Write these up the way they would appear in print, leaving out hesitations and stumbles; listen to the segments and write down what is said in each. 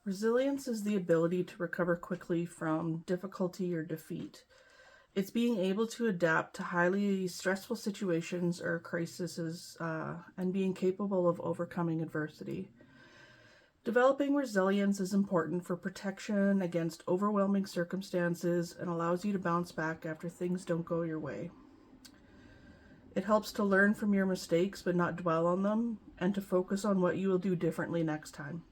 Resilience is the ability to recover quickly from difficulty or defeat. It's being able to adapt to highly stressful situations or crises and being capable of overcoming adversity. Developing resilience is important for protection against overwhelming circumstances and allows you to bounce back after things don't go your way. It helps to learn from your mistakes but not dwell on them, and to focus on what you will do differently next time.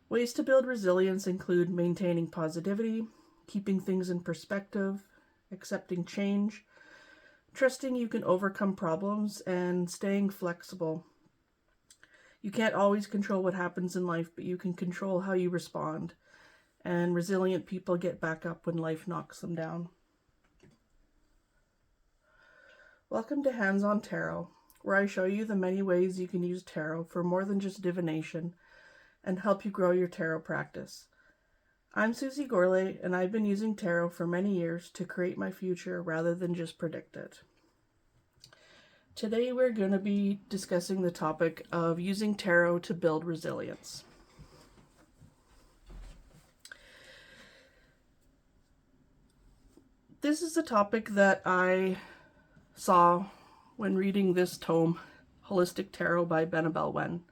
Ways to build resilience include maintaining positivity, keeping things in perspective, accepting change, trusting you can overcome problems, and staying flexible. You can't always control what happens in life, but you can control how you respond. And resilient people get back up when life knocks them down. Welcome to Hands-On Tarot, where I show you the many ways you can use tarot for more than just divination and help you grow your tarot practice. I'm Susie Gourlay, and I've been using tarot for many years to create my future rather than just predict it. Today we're going to be discussing the topic of using tarot to build resilience. This is a topic that I saw when reading this tome, Holistic Tarot by Annabelle Wen.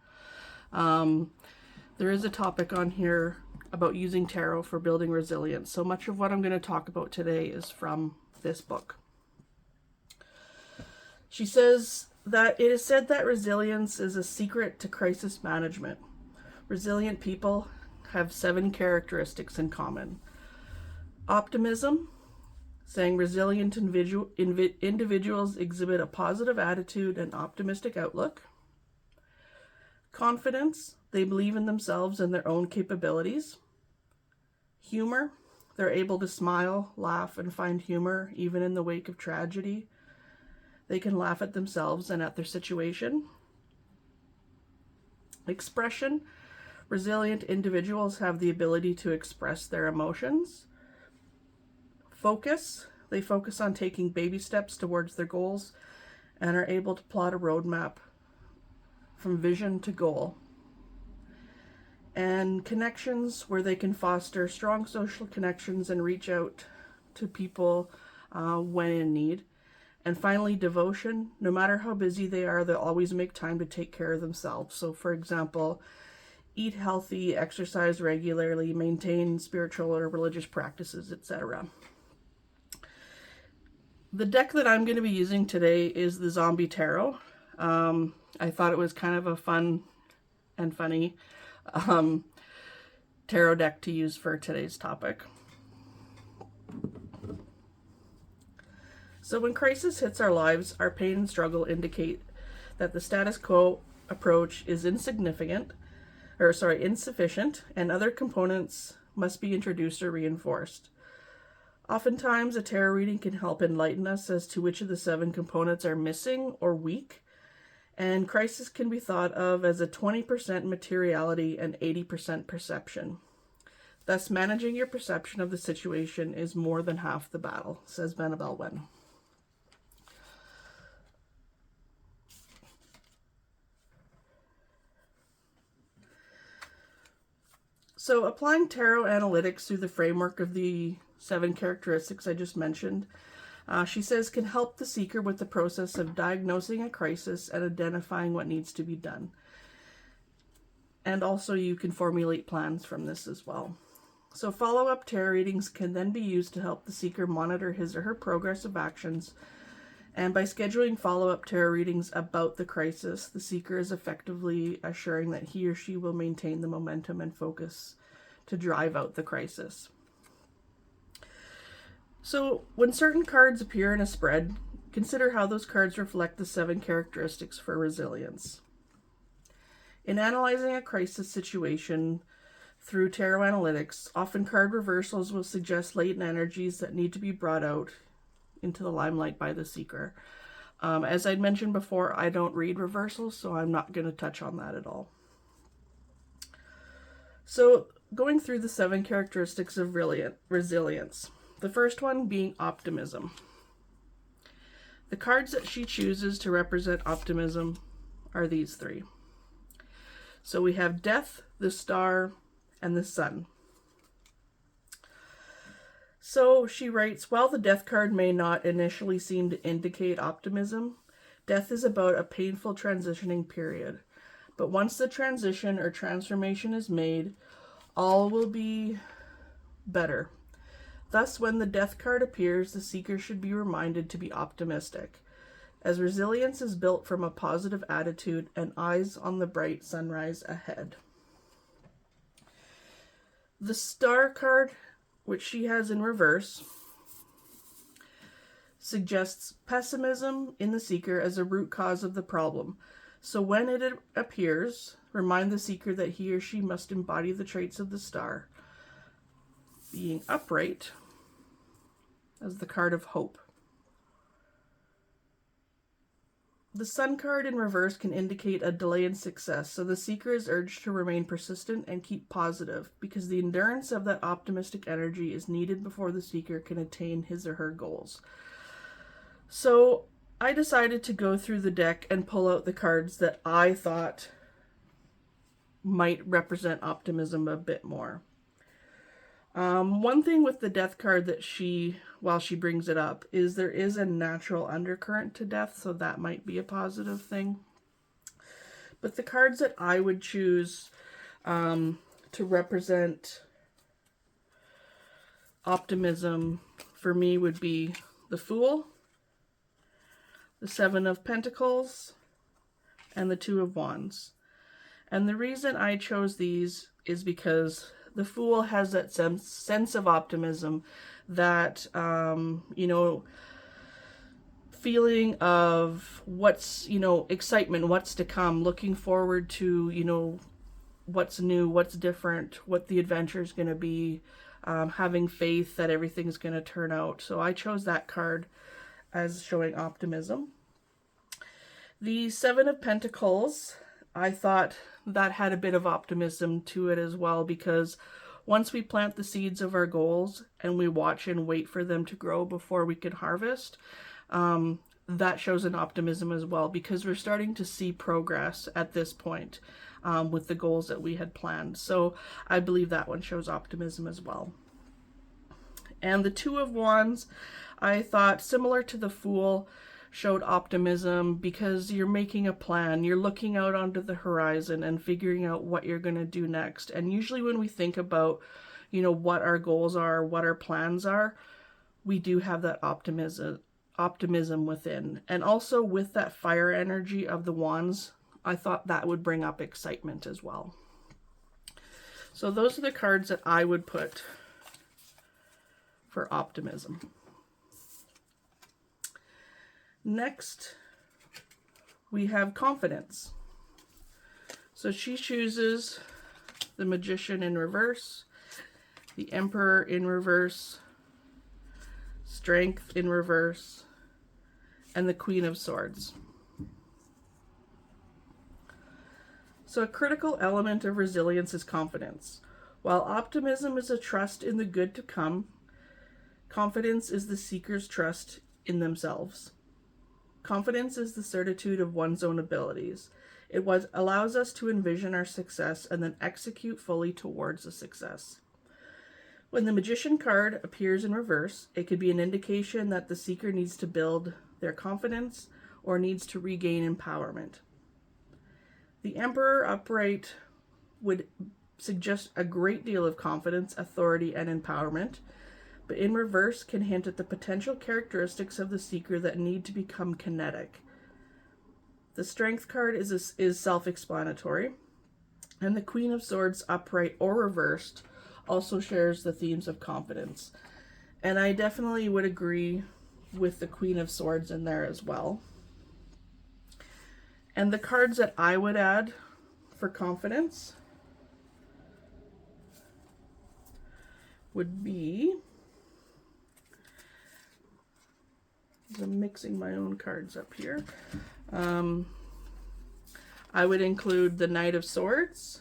There is a topic on here about using tarot for building resilience. So much of what I'm going to talk about today is from this book. She says that it is said that resilience is a secret to crisis management. Resilient people have 7 characteristics in common. Optimism, saying resilient individuals exhibit a positive attitude and optimistic outlook. Confidence, they believe in themselves and their own capabilities. Humor, they're able to smile, laugh, and find humor even in the wake of tragedy. They can laugh at themselves and at their situation. Expression, resilient individuals have the ability to express their emotions. Focus, they focus on taking baby steps towards their goals and are able to plot a roadmap from vision to goal. And connections, where they can foster strong social connections and reach out to people when in need. And finally, devotion. No matter how busy they are, they'll always make time to take care of themselves. So, for example, eat healthy, exercise regularly, maintain spiritual or religious practices, etc. The deck that I'm going to be using today is the Zombie Tarot. I thought it was kind of a fun and funny tarot deck to use for today's topic. So when crisis hits our lives, our pain and struggle indicate that the status quo approach is insufficient, and other components must be introduced or reinforced. Oftentimes, a tarot reading can help enlighten us as to which of the 7 components are missing or weak, and crisis can be thought of as a 20% materiality and 80% perception. Thus, managing your perception of the situation is more than half the battle, says Annabelle Wen. So, applying tarot analytics through the framework of the 7 characteristics I just mentioned, she says, can help the seeker with the process of diagnosing a crisis and identifying what needs to be done. And also you can formulate plans from this as well. So follow-up tarot readings can then be used to help the seeker monitor his or her progress of actions. And by scheduling follow-up tarot readings about the crisis, the seeker is effectively assuring that he or she will maintain the momentum and focus to drive out the crisis. So when certain cards appear in a spread, consider how those cards reflect the 7 characteristics for resilience. In analyzing a crisis situation through tarot analytics, often card reversals will suggest latent energies that need to be brought out into the limelight by the seeker. As I'd mentioned before, I don't read reversals, so I'm not going to touch on that at all. So going through the 7 characteristics of resilience. The first one being optimism. The cards that she chooses to represent optimism are these 3. So we have Death, the Star, and the Sun. So she writes, while the Death card may not initially seem to indicate optimism, death is about a painful transitioning period. But once the transition or transformation is made, all will be better. Thus, when the Death card appears, the seeker should be reminded to be optimistic, as resilience is built from a positive attitude and eyes on the bright sunrise ahead. The Star card, which she has in reverse, suggests pessimism in the seeker as a root cause of the problem. So when it appears, remind the seeker that he or she must embody the traits of the star, being upright as the card of hope. The Sun card in reverse can indicate a delay in success, so the seeker is urged to remain persistent and keep positive, because the endurance of that optimistic energy is needed before the seeker can attain his or her goals. So I decided to go through the deck and pull out the cards that I thought might represent optimism a bit more. One thing with the Death card that while she brings it up, is there is a natural undercurrent to death, so that might be a positive thing. But the cards that I would choose to represent optimism for me would be the Fool, the Seven of Pentacles, and the Two of Wands. And the reason I chose these is because the Fool has that sense of optimism, that, feeling of what's, excitement, what's to come, looking forward to, what's new, what's different, what the adventure is going to be, having faith that everything's going to turn out. So I chose that card as showing optimism. The Seven of Pentacles, I thought that had a bit of optimism to it as well, because once we plant the seeds of our goals and we watch and wait for them to grow before we can harvest, that shows an optimism as well, because we're starting to see progress at this point with the goals that we had planned. So I believe that one shows optimism as well. And the Two of Wands, I thought, similar to the Fool, showed optimism, because you're making a plan, you're looking out onto the horizon and figuring out what you're going to do next. And usually when we think about, what our goals are, what our plans are, we do have that optimism within. And also with that fire energy of the Wands, I thought that would bring up excitement as well. So those are the cards that I would put for optimism. Next, we have confidence. So she chooses the Magician in reverse, the Emperor in reverse, Strength in reverse, and the Queen of Swords. So a critical element of resilience is confidence. While optimism is a trust in the good to come, confidence is the seeker's trust in themselves. Confidence is the certitude of one's own abilities. It allows us to envision our success and then execute fully towards the success. When the Magician card appears in reverse, it could be an indication that the seeker needs to build their confidence or needs to regain empowerment. The Emperor upright would suggest a great deal of confidence, authority, and empowerment, but in reverse can hint at the potential characteristics of the seeker that need to become kinetic. The Strength card is self-explanatory, and the Queen of Swords, upright or reversed, also shares the themes of confidence. And I definitely would agree with the Queen of Swords in there as well. And the cards that I would add for confidence would be, I'm mixing my own cards up here. I would include the Knight of Swords,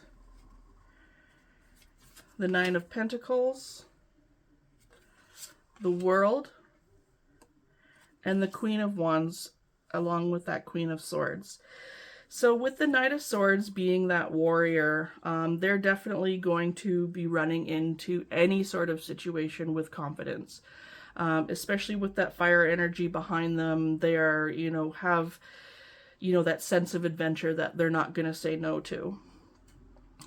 the Nine of Pentacles, the World, and the Queen of Wands, along with that Queen of Swords. So with the Knight of Swords being that warrior, they're definitely going to be running into any sort of situation with confidence. Especially with that fire energy behind them. They are, have, that sense of adventure that they're not going to say no to.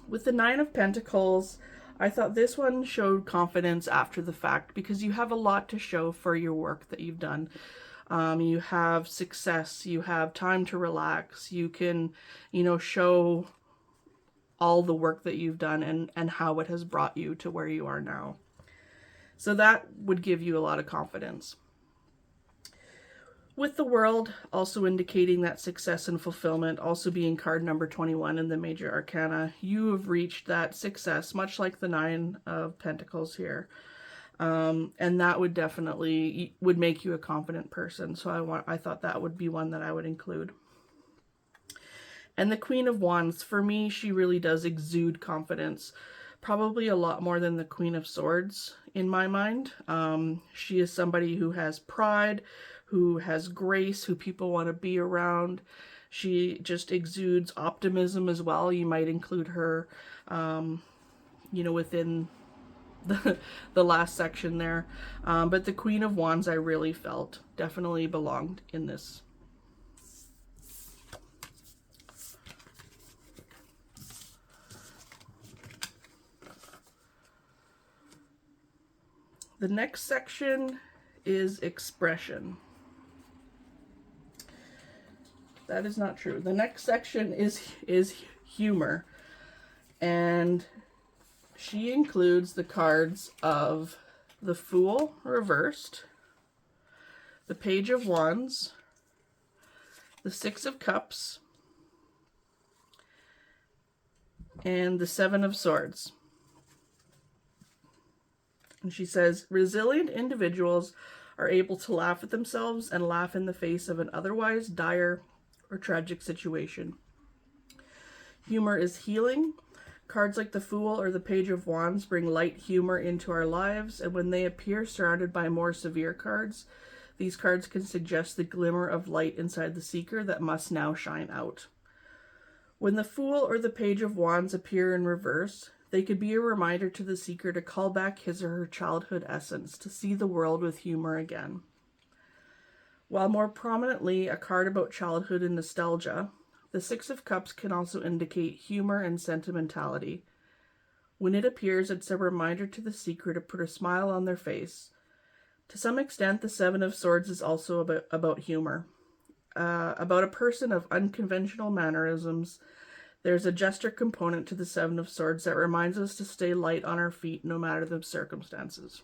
With the Nine of Pentacles, I thought this one showed confidence after the fact because you have a lot to show for your work that you've done. You have success, you have time to relax, you can, show all the work that you've done and how it has brought you to where you are now. So that would give you a lot of confidence. With the World also indicating that success and fulfillment, also being card number 21 in the major arcana, you have reached that success, much like the Nine of Pentacles here. And that would definitely would make you a confident person. So I thought that would be one that I would include. And the Queen of Wands, for me, she really does exude confidence. Probably a lot more than the Queen of Swords in my mind. She is somebody who has pride, who has grace, who people want to be around. She just exudes optimism as well. You might include her, within the last section there. But the Queen of Wands, I really felt definitely belonged in this. The next section is expression. That is not true. The next section is humor. And she includes the cards of the Fool reversed, the Page of Wands, the Six of Cups, and the Seven of Swords. And she says, resilient individuals are able to laugh at themselves and laugh in the face of an otherwise dire or tragic situation. Humor is healing. Cards like the Fool or the Page of Wands bring light humor into our lives, and when they appear surrounded by more severe cards, these cards can suggest the glimmer of light inside the seeker that must now shine out. When the Fool or the Page of Wands appear in reverse, they could be a reminder to the seeker to call back his or her childhood essence, to see the world with humor again. While more prominently a card about childhood and nostalgia, the Six of Cups can also indicate humor and sentimentality. When it appears, it's a reminder to the seeker to put a smile on their face. To some extent, the Seven of Swords is also about humor. About a person of unconventional mannerisms. There's a jester component to the Seven of Swords that reminds us to stay light on our feet no matter the circumstances.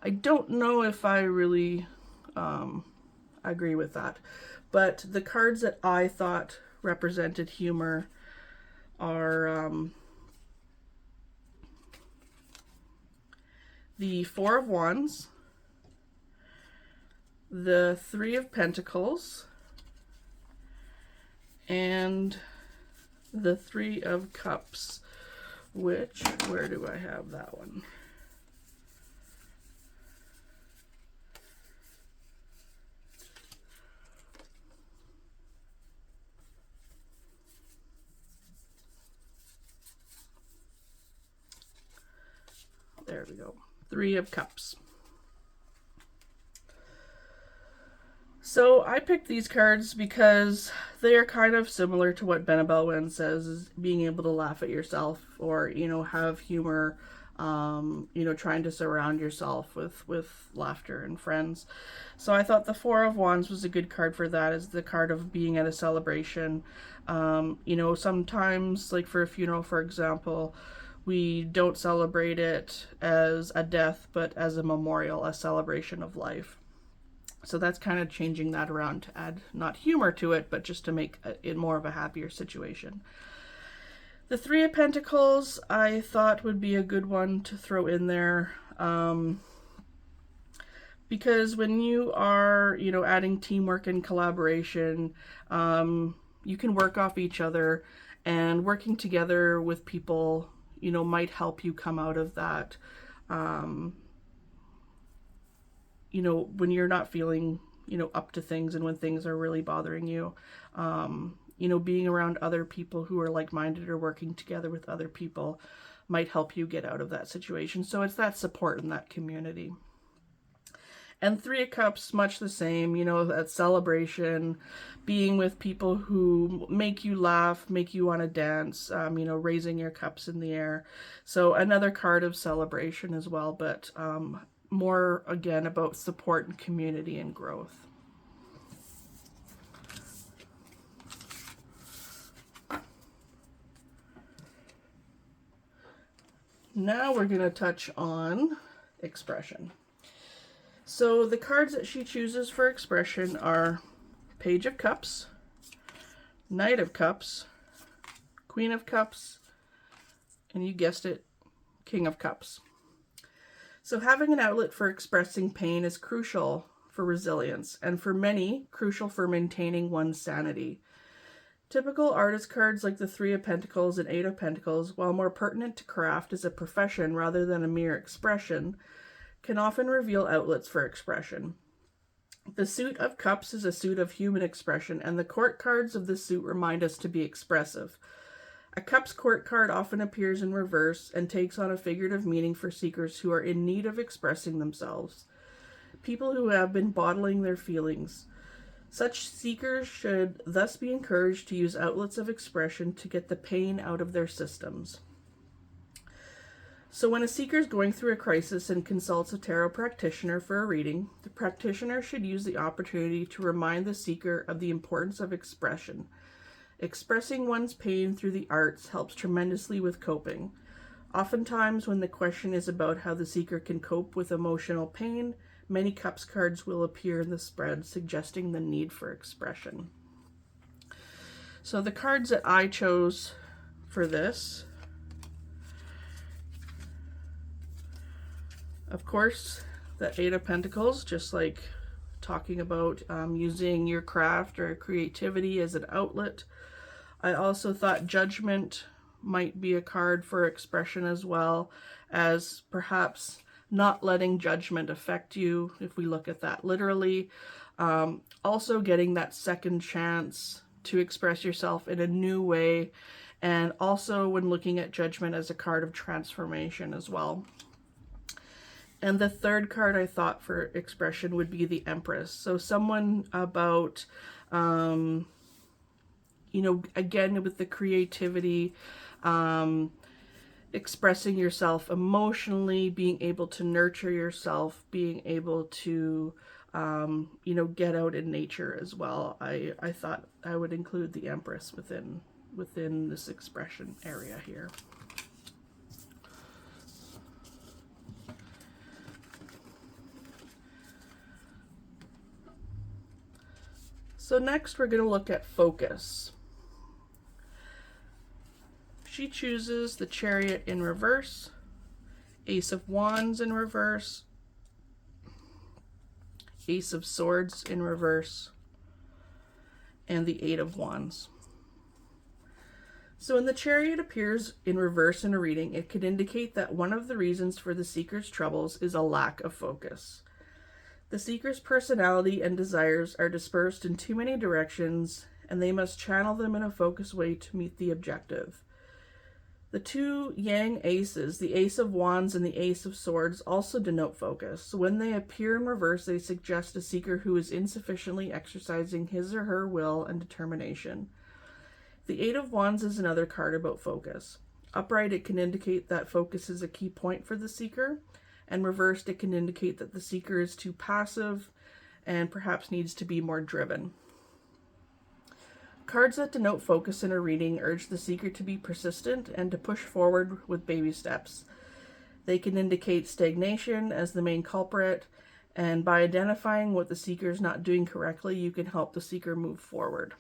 I don't know if I really agree with that, but the cards that I thought represented humor are the Four of Wands, the Three of Pentacles, and the Three of Cups, which, where do I have that one? There we go. Three of Cups. So I picked these cards because they are kind of similar to what Benabelwen says, is being able to laugh at yourself or, have humor, trying to surround yourself with laughter and friends. So I thought the Four of Wands was a good card for that, as the card of being at a celebration. Sometimes, like for a funeral, for example, we don't celebrate it as a death, but as a memorial, a celebration of life. So that's kind of changing that around to add not humor to it, but just to make it more of a happier situation. The Three of Pentacles, I thought would be a good one to throw in there. Because when you are, adding teamwork and collaboration, you can work off each other, and working together with people, might help you come out of that, when you're not feeling, up to things, and when things are really bothering you, being around other people who are like-minded or working together with other people might help you get out of that situation. So it's that support in that community. And Three of Cups, much the same, that celebration, being with people who make you laugh, make you want to dance, raising your cups in the air. So another card of celebration as well, but more, again, about support and community and growth. Now we're going to touch on expression. So the cards that she chooses for expression are Page of Cups, Knight of Cups, Queen of Cups, and you guessed it, King of Cups. So having an outlet for expressing pain is crucial for resilience, and for many, crucial for maintaining one's sanity. Typical artist cards like the Three of Pentacles and Eight of Pentacles, while more pertinent to craft as a profession rather than a mere expression, can often reveal outlets for expression. The Suit of Cups is a suit of human expression, and the court cards of the suit remind us to be expressive. A Cups court card often appears in reverse and takes on a figurative meaning for seekers who are in need of expressing themselves, people who have been bottling their feelings. Such seekers should thus be encouraged to use outlets of expression to get the pain out of their systems. So when a seeker is going through a crisis and consults a tarot practitioner for a reading, the practitioner should use the opportunity to remind the seeker of the importance of expression. Expressing one's pain through the arts helps tremendously with coping. Oftentimes, when the question is about how the seeker can cope with emotional pain, many Cups cards will appear in the spread, suggesting the need for expression. So the cards that I chose for this, of course, the Eight of Pentacles, just like talking about using your craft or creativity as an outlet. I also thought Judgment might be a card for expression as well, as perhaps not letting judgment affect you, if we look at that literally. Also getting that second chance to express yourself in a new way, and also when looking at Judgment as a card of transformation as well. And the third card I thought for expression would be the Empress. So someone about, again, with the creativity, expressing yourself emotionally, being able to nurture yourself, being able to, get out in nature as well. I thought I would include the Empress within this expression area here. So next we're going to look at focus. She chooses the Chariot in reverse, Ace of Wands in reverse, Ace of Swords in reverse, and the Eight of Wands. So when the Chariot appears in reverse in a reading, it could indicate that one of the reasons for the seeker's troubles is a lack of focus. The seeker's personality and desires are dispersed in too many directions, and they must channel them in a focused way to meet the objective. The two Yang Aces, the Ace of Wands and the Ace of Swords, also denote focus. So when they appear in reverse, they suggest a seeker who is insufficiently exercising his or her will and determination. The Eight of Wands is another card about focus. Upright, it can indicate that focus is a key point for the seeker, and reversed, it can indicate that the seeker is too passive and perhaps needs to be more driven. Cards that denote focus in a reading urge the seeker to be persistent and to push forward with baby steps. They can indicate stagnation as the main culprit, and by identifying what the seeker is not doing correctly, you can help the seeker move forward.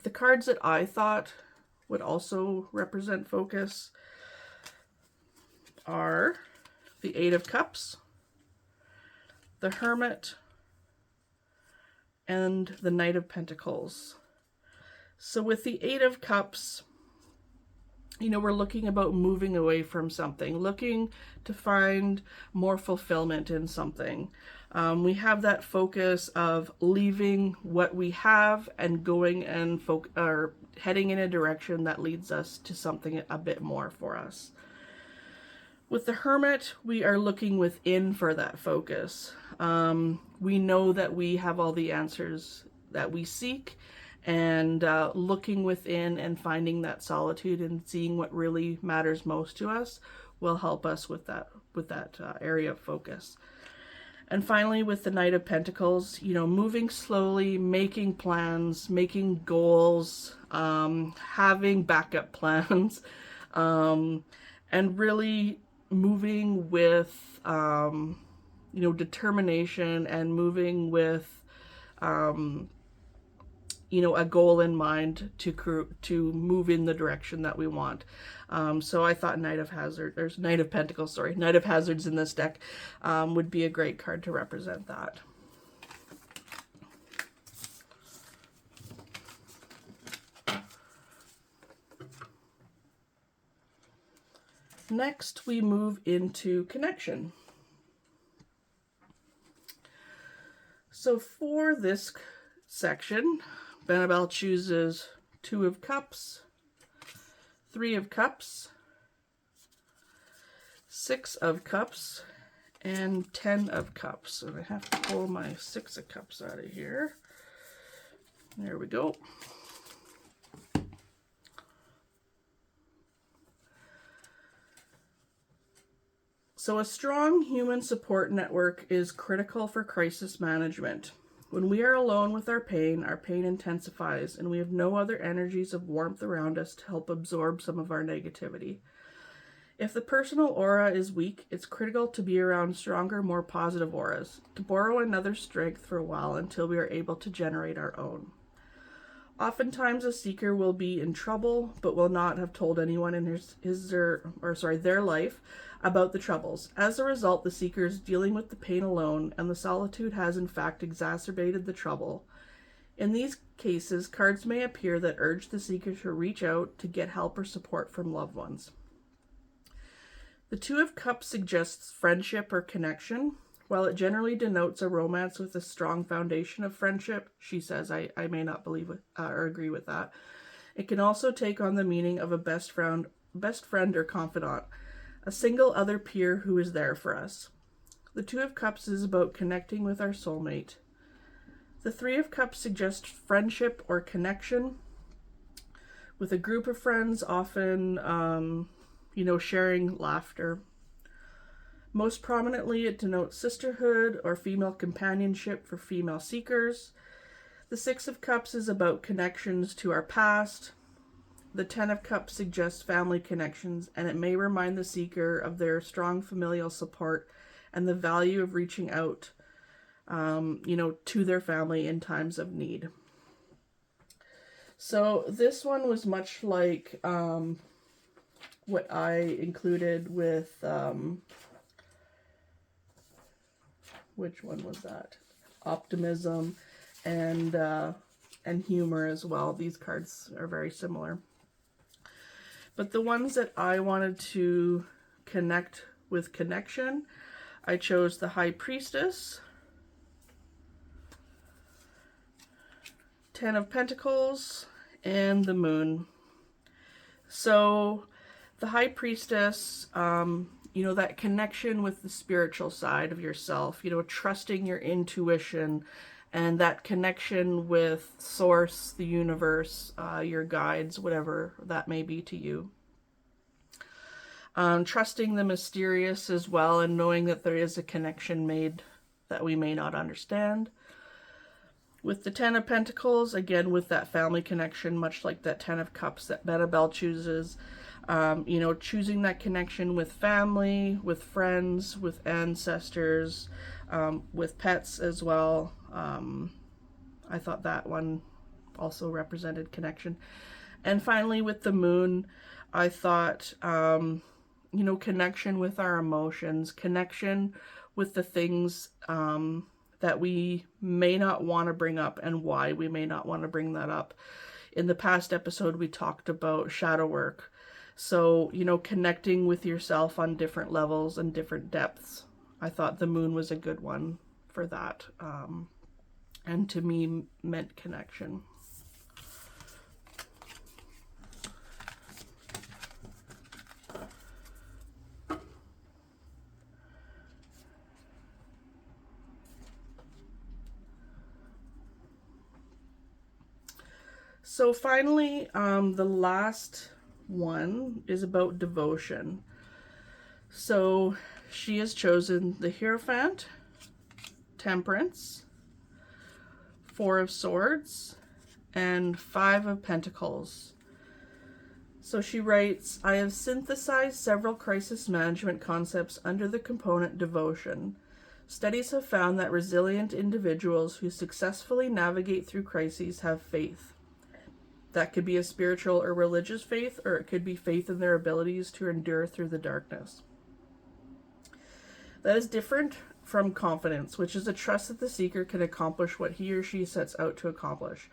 The cards that I thought would also represent focus are the Eight of Cups, the Hermit, and the Knight of Pentacles. So with the Eight of Cups, we're looking about moving away from something, looking to find more fulfillment in something. We have that focus of leaving what we have and going and or heading in a direction that leads us to something a bit more for us. With the Hermit, we are looking within for that focus. We know that we have all the answers that we seek, and looking within and finding that solitude and seeing what really matters most to us will help us with that area of focus. And finally, with the Knight of Pentacles, moving slowly, making plans, making goals, having backup plans, and really moving with, determination, and moving with, a goal in mind to move in the direction that we want. So I thought Knight of Pentacles, Knight of Hazards in this deck would be a great card to represent that. Next, we move into connection. So for this section, Benabel chooses 2 of Cups, 3 of Cups, 6 of Cups, and 10 of Cups. And I have to pull my 6 of Cups out of here. There we go. So a strong human support network is critical for crisis management. When we are alone with our pain intensifies, and we have no other energies of warmth around us to help absorb some of our negativity. If the personal aura is weak, it's critical to be around stronger, more positive auras, to borrow another's strength for a while until we are able to generate our own. Oftentimes a seeker will be in trouble, but will not have told anyone in their life about the troubles. As a result, the seeker is dealing with the pain alone, and the solitude has in fact exacerbated the trouble. In these cases, cards may appear that urge the seeker to reach out to get help or support from loved ones. The 2 of Cups suggests friendship or connection. While it generally denotes a romance with a strong foundation of friendship, she says, I may not believe or agree with that. It can also take on the meaning of a best friend or confidant, a single other peer who is there for us. The 2 of Cups is about connecting with our soulmate. The 3 of Cups suggests friendship or connection with a group of friends, often, sharing laughter. Most prominently, it denotes sisterhood or female companionship for female seekers. The 6 of Cups is about connections to our past. The 10 of Cups suggests family connections, and it may remind the seeker of their strong familial support and the value of reaching out, to their family in times of need. So this one was much like what I included with, which one was that? Optimism and humor as well. These cards are very similar. But the ones that I wanted to connect with connection, I chose the High Priestess, 10 of Pentacles, and the Moon. So the High Priestess, that connection with the spiritual side of yourself, trusting your intuition and that connection with Source, the universe, your guides, whatever that may be to you. Trusting the mysterious as well, and knowing that there is a connection made that we may not understand. With the 10 of Pentacles, again, with that family connection, much like that 10 of Cups that Benabel chooses, choosing that connection with family, with friends, with ancestors, with pets as well. I thought that one also represented connection. And finally, with the Moon, I thought, connection with our emotions, connection with the things that we may not want to bring up and why we may not want to bring that up. In the past episode, we talked about shadow work. So, connecting with yourself on different levels and different depths. I thought the Moon was a good one for that, and to me meant connection. So finally, the last one is about devotion. So she has chosen the Hierophant, Temperance, Four of Swords, and Five of Pentacles. So she writes, I have synthesized several crisis management concepts under the component devotion. Studies have found that resilient individuals who successfully navigate through crises have faith. That could be a spiritual or religious faith, or it could be faith in their abilities to endure through the darkness. That is different from confidence, which is a trust that the seeker can accomplish what he or she sets out to accomplish.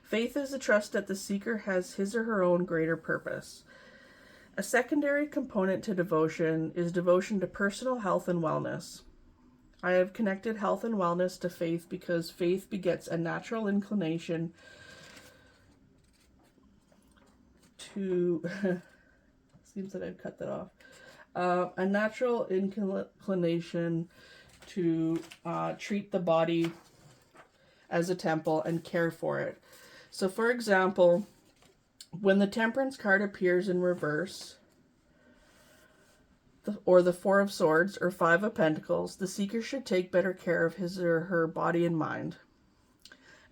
Faith is a trust that the seeker has his or her own greater purpose. A secondary component to devotion is devotion to personal health and wellness. I have connected health and wellness to faith because faith begets a natural inclination to seems that I've cut that off. A natural inclination to treat the body as a temple and care for it. So for example, when the Temperance card appears in reverse, or the Four of Swords or Five of Pentacles, the seeker should take better care of his or her body and mind.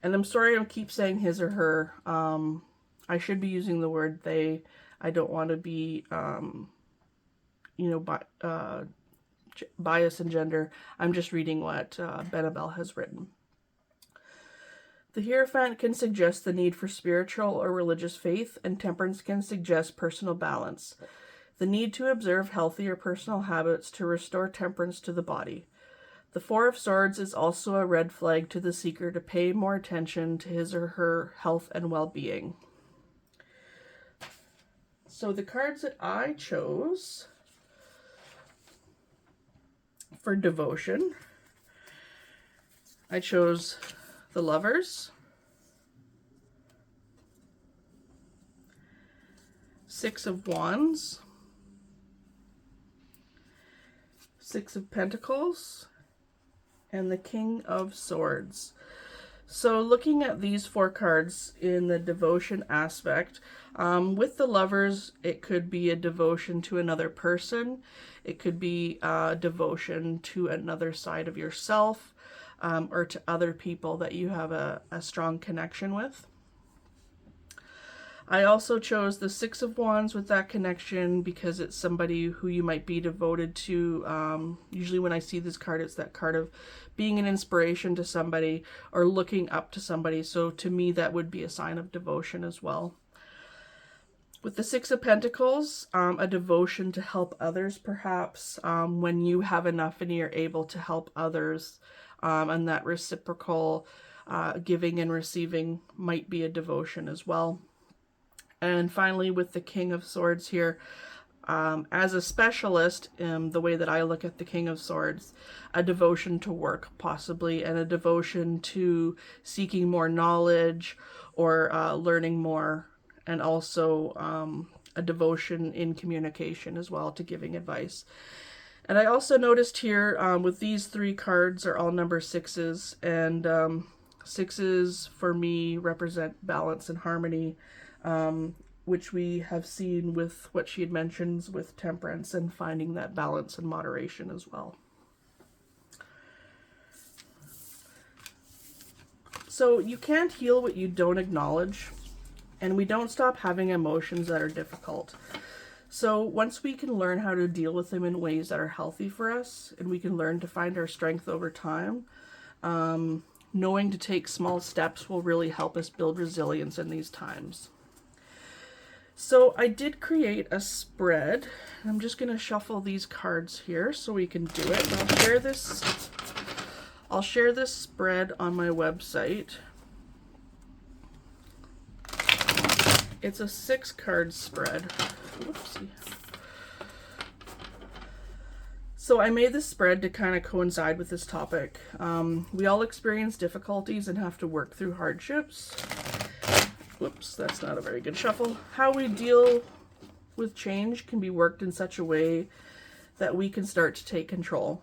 And I'm sorry I keep saying his or her. I should be using the word they. I don't want to be, bias in gender. I'm just reading what Benabel has written. The Hierophant can suggest the need for spiritual or religious faith, and Temperance can suggest personal balance. The need to observe healthy or personal habits to restore temperance to the body. The Four of Swords is also a red flag to the seeker to pay more attention to his or her health and well-being. So the cards that I chose for devotion, I chose the Lovers, Six of Wands, Six of Pentacles, and the King of Swords. So looking at these four cards in the devotion aspect, with the Lovers, it could be a devotion to another person. It could be a devotion to another side of yourself, or to other people that you have a strong connection with. I also chose the Six of Wands with that connection because it's somebody who you might be devoted to. Usually when I see this card, it's that card of being an inspiration to somebody or looking up to somebody. So to me, that would be a sign of devotion as well. With the Six of Pentacles, a devotion to help others, perhaps, when you have enough and you're able to help others, and that reciprocal giving and receiving might be a devotion as well. And finally, with the King of Swords here, as a specialist, the way that I look at the King of Swords, a devotion to work possibly, and a devotion to seeking more knowledge or learning more, and also a devotion in communication as well, to giving advice. And I also noticed here with these three cards are all number sixes, and sixes for me represent balance and harmony, which we have seen with what she had mentioned with temperance and finding that balance and moderation as well. So you can't heal what you don't acknowledge, and we don't stop having emotions that are difficult. So once we can learn how to deal with them in ways that are healthy for us, and we can learn to find our strength over time, knowing to take small steps will really help us build resilience in these times. So I did create a spread. I'm just going to shuffle these cards here so we can do it. And I'll share this spread on my website. It's a 6-card spread. Whoopsie. So I made this spread to kind of coincide with this topic. We all experience difficulties and have to work through hardships. Whoops, that's not a very good shuffle. How we deal with change can be worked in such a way that we can start to take control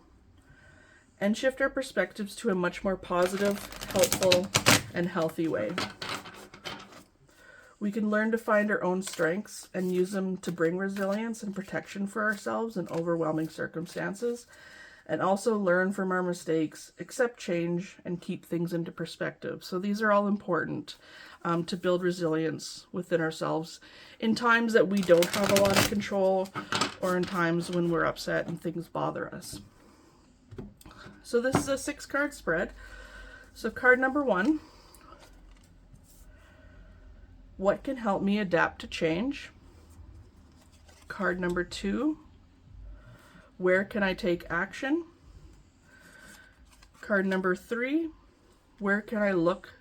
and shift our perspectives to a much more positive, helpful, and healthy way. We can learn to find our own strengths and use them to bring resilience and protection for ourselves in overwhelming circumstances, and also learn from our mistakes, accept change, and keep things into perspective. So these are all important to build resilience within ourselves in times that we don't have a lot of control, or in times when we're upset and things bother us. So this is a 6-card spread. So card number 1, what can help me adapt to change? Card number 2, where can I take action? Card number 3, where can I look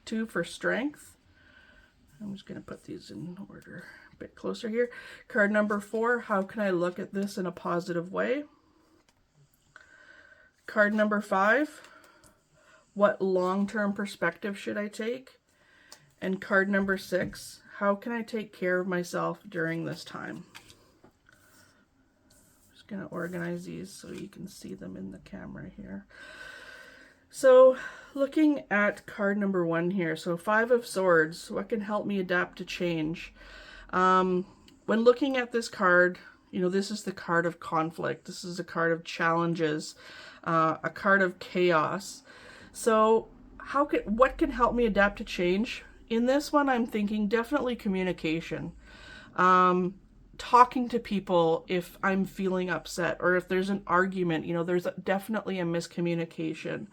to for strength? I'm just going to put these in order a bit closer here. Card number 4, how can I look at this in a positive way? Card number 5, what long-term perspective should I take? And card number 6, how can I take care of myself during this time? I'm just going to organize these so you can see them in the camera here. So looking at card number 1 here, so 5 of Swords, what can help me adapt to change? When looking at this card, you know, this is the card of conflict. This is a card of challenges, a card of chaos. So what can help me adapt to change? In this one, I'm thinking definitely communication. Talking to people if I'm feeling upset, or if there's an argument, you know, there's definitely a miscommunication.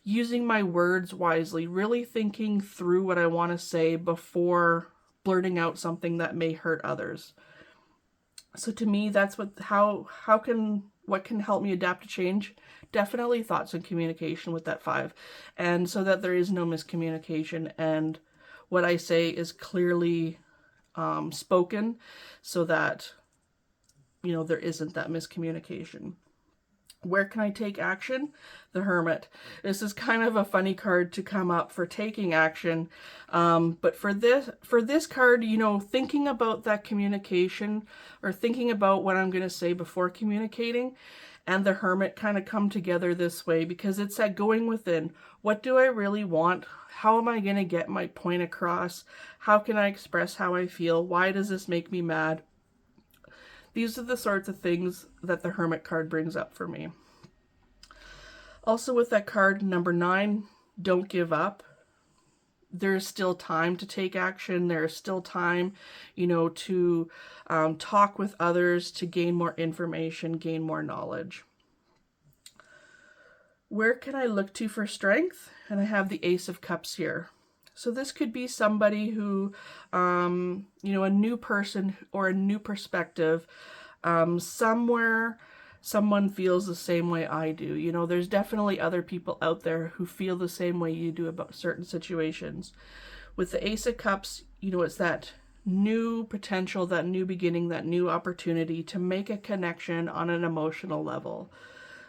Using my words wisely, really thinking through what I want to say before blurting out something that may hurt others. So to me, that's what can help me adapt to change? Definitely thoughts and communication with that 5. And so that there is no miscommunication and what I say is clearly spoken, so that, you know, there isn't that miscommunication. Where can I take action? The Hermit. This is kind of a funny card to come up for taking action. But for this card, you know, thinking about that communication, or thinking about what I'm going to say before communicating, and the Hermit kind of come together this way, because it's that going within. What do I really want? How am I going to get my point across? How can I express how I feel? Why does this make me mad? These are the sorts of things that the Hermit card brings up for me. Also with that card, number 9, don't give up. There's still time to take action. There's still time, you know, to talk with others, to gain more information, gain more knowledge. Where can I look to for strength? And I have the Ace of Cups here. So this could be somebody who, you know, a new person or a new perspective. Somewhere someone feels the same way I do. You know, there's definitely other people out there who feel the same way you do about certain situations. With the Ace of Cups, you know, it's that new potential, that new beginning, that new opportunity to make a connection on an emotional level.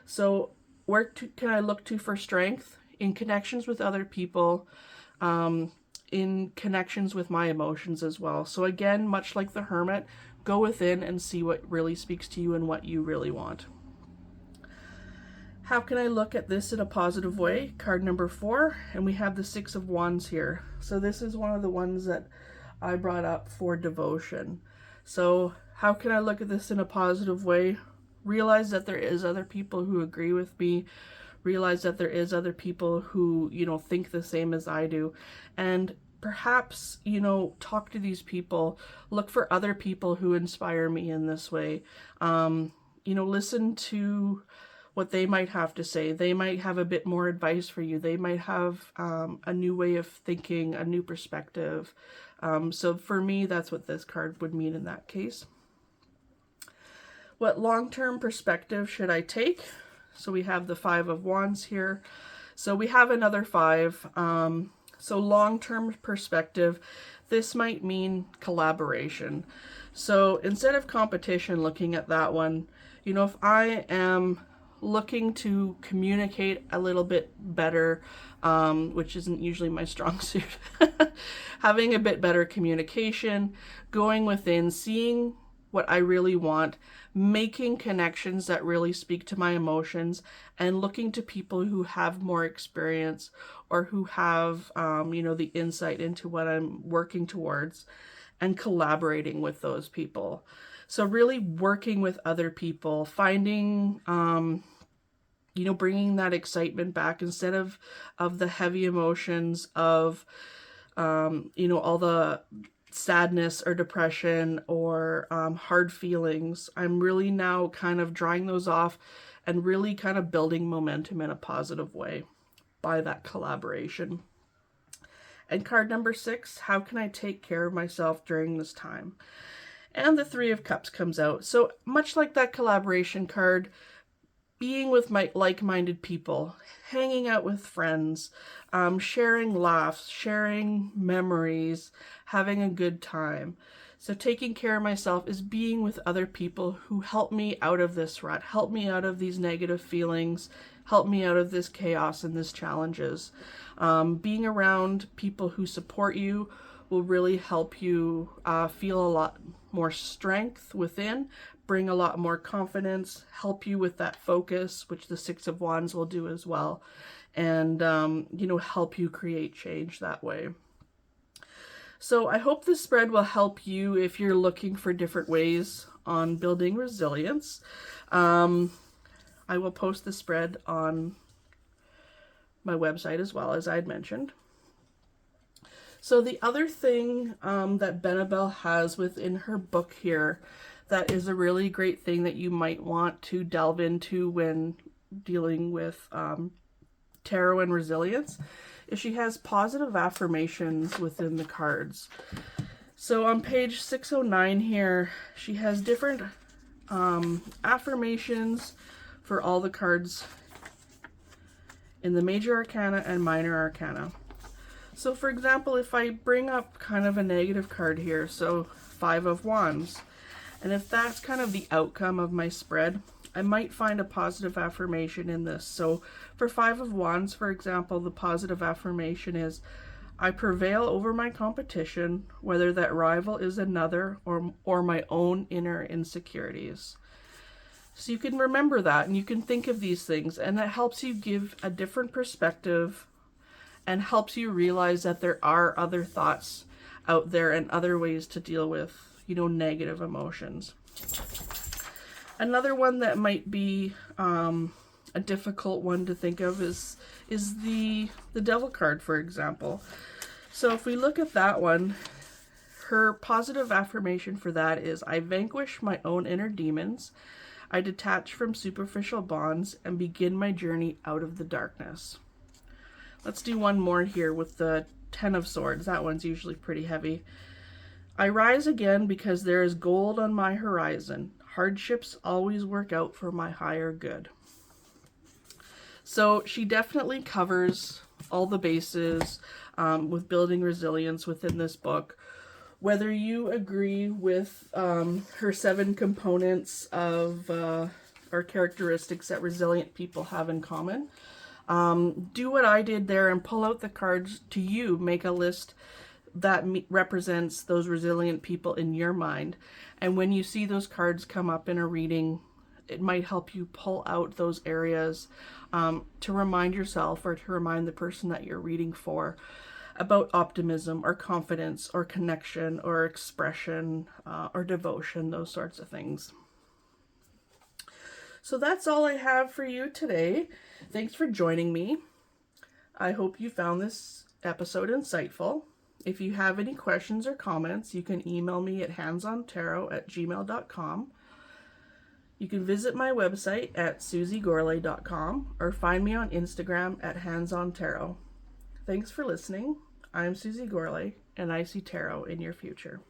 So where can I look to for strength? In connections with other people, in connections with my emotions as well. So again, much like the Hermit, go within and see what really speaks to you and what you really want. How can I look at this in a positive way? Card number 4, and we have the 6 of Wands here. So this is one of the ones that I brought up for devotion. So how can I look at this in a positive way? Realize that there is other people who agree with me. Realize that there is other people who, you know, think the same as I do. And perhaps, you know, talk to these people. Look for other people who inspire me in this way. You know, listen to what they might have to say. They might have a bit more advice for you. They might have a new way of thinking, a new perspective. So for me, that's what this card would mean in that case. What long-term perspective should I take? So we have the 5 of Wands here. So we have another 5. So long-term perspective, this might mean collaboration. So instead of competition, looking at that one, If I am looking to communicate a little bit better, which isn't usually my strong suit, having a bit better communication, going within, seeing what I really want, making connections that really speak to my emotions, and looking to people who have more experience or who have, the insight into what I'm working towards, and collaborating with those people. So really working with other people, finding, bringing that excitement back instead of the heavy emotions of, all the sadness or depression or hard feelings. I'm really now kind of drying those off and really kind of building momentum in a positive way by that collaboration. And card number 6, how can I take care of myself during this time? And the 3 of Cups comes out. So much like that collaboration card, being with my like-minded people, hanging out with friends, sharing laughs, sharing memories, having a good time. So taking care of myself is being with other people who help me out of this rut, help me out of these negative feelings, help me out of this chaos and these challenges. Being around people who support you will really help you feel a lot more strength within, bring a lot more confidence, help you with that focus, which the 6 of Wands will do as well, and, help you create change that way. So I hope this spread will help you if you're looking for different ways on building resilience. I will post the spread on my website as well, as I'd mentioned. So the other thing that Benebell has within her book here that is a really great thing that you might want to delve into when dealing with tarot and resilience is she has positive affirmations within the cards. So on page 609 here, she has different affirmations for all the cards in the major arcana and minor arcana. So for example, if I bring up kind of a negative card here, so 5 of Wands, and if that's kind of the outcome of my spread, I might find a positive affirmation in this. So for 5 of Wands, for example, the positive affirmation is, I prevail over my competition, whether that rival is another or my own inner insecurities. So you can remember that and you can think of these things, and that helps you give a different perspective and helps you realize that there are other thoughts out there and other ways to deal with, negative emotions. Another one that might be a difficult one to think of is the Devil card, for example. So if we look at that one, her positive affirmation for that is, I vanquish my own inner demons, I detach from superficial bonds, and begin my journey out of the darkness. Let's do one more here with the 10 of Swords. That one's usually pretty heavy. I rise again because there is gold on my horizon. Hardships always work out for my higher good. So she definitely covers all the bases with building resilience within this book. Whether you agree with her 7 components of or characteristics that resilient people have in common, do what I did there and pull out the cards to you. Make a list that represents those resilient people in your mind. And when you see those cards come up in a reading, it might help you pull out those areas to remind yourself or to remind the person that you're reading for about optimism or confidence or connection or expression or devotion, those sorts of things. So that's all I have for you today. Thanks for joining me. I hope you found this episode insightful. If you have any questions or comments, you can email me at handsontarot@gmail.com. You can visit my website at susiegorley.com or find me on Instagram at handsontarot. Thanks for listening. I'm Susie Gorley, and I see tarot in your future.